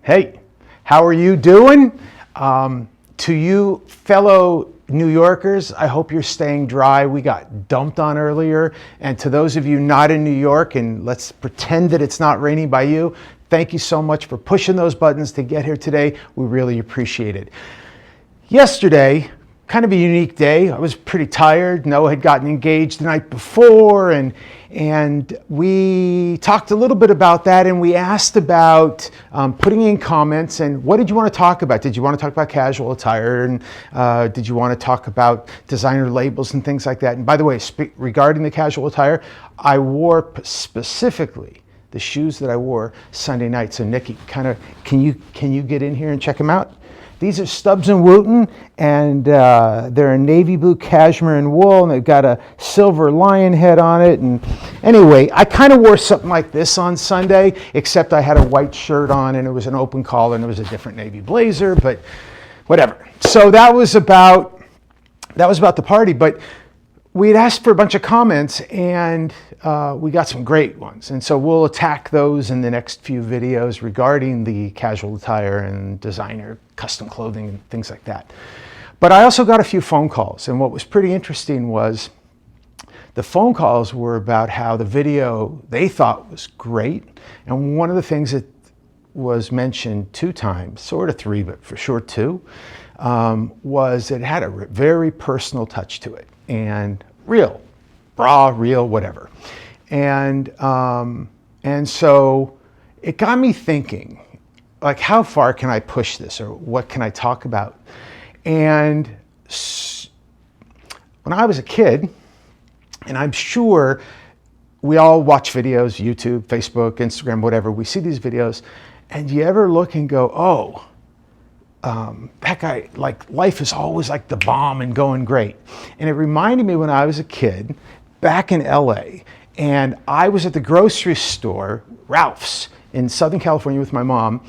Hey, how are you doing? To you fellow New Yorkers, I hope you're staying dry. We got dumped on earlier. And to those of you not in New York, and let's pretend that it's not raining by you, thank you so much for pushing those buttons to get here today. We really appreciate it. Yesterday, kind of a unique day. I was pretty tired. Noah had gotten engaged the night before, and we talked a little bit about that, and we asked about putting in comments and what did you want to talk about? Did you want to talk about casual attire, and did you want to talk about designer labels and things like that? And by the way, regarding the casual attire, I wore specifically the shoes that I wore Sunday night. So Nikki, can you get in here and check them out? These are Stubbs & Wooten, and they're a navy blue cashmere and wool, and they've got a silver lion head on it. And anyway, I kind of wore something like this on Sunday, except I had a white shirt on, and it was an open collar, and it was a different navy blazer, but whatever. So that was about the party, but we had asked for a bunch of comments, and we got some great ones. And so we'll attack those in the next few videos regarding the casual attire and designer custom clothing and things like that. But I also got a few phone calls, and what was pretty interesting was the phone calls were about how the video they thought was great. And one of the things that was mentioned 2 times, sort of 3, but for sure 2, was it had a very personal touch to it. And real, raw, real, whatever. And so it got me thinking, like, how far can I push this, or what can I talk about? And when I was a kid, and I'm sure we all watch videos, YouTube, Facebook, Instagram, whatever, we see these videos, and you ever look and go, oh, that guy, like, life is always like the bomb and going great. And it reminded me when I was a kid back in LA, and I was at the grocery store, Ralph's, in Southern California with my mom,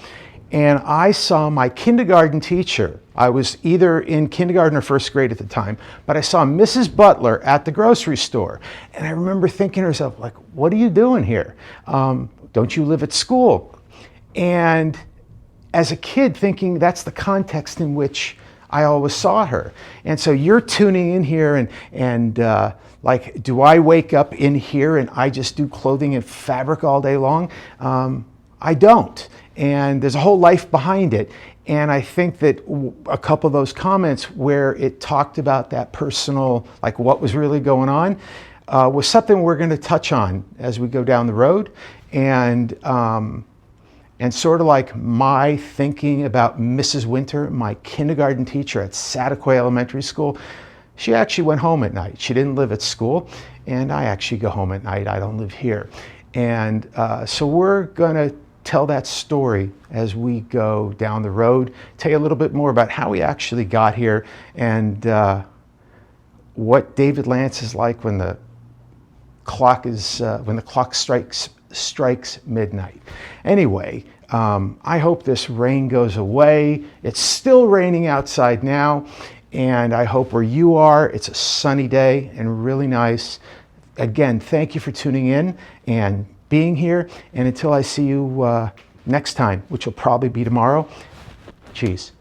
and I saw my kindergarten teacher. I was either in kindergarten or first grade at the time, but I saw Mrs. Butler at the grocery store. And I remember thinking to myself, like, what are you doing here? Don't you live at school? And as a kid, thinking that's the context in which I always saw her. And so you're tuning in here and like, do I wake up in here and I just do clothing and fabric all day long? I don't. And there's a whole life behind it. And I think that a couple of those comments where it talked about that personal, like what was really going on, was something we're going to touch on as we go down the road. And sort of like my thinking about Mrs. Winter, my kindergarten teacher at Sataquay Elementary School. She actually went home at night. She didn't live at school, and I actually go home at night. I don't live here. And so we're gonna tell that story as we go down the road, tell you a little bit more about how we actually got here, and what David Lance is like when the clock strikes midnight. Anyway, I hope this rain goes away. It's still raining outside now, and I hope where you are, it's a sunny day and really nice. Again, thank you for tuning in and being here, and until I see you next time, which will probably be tomorrow, cheese.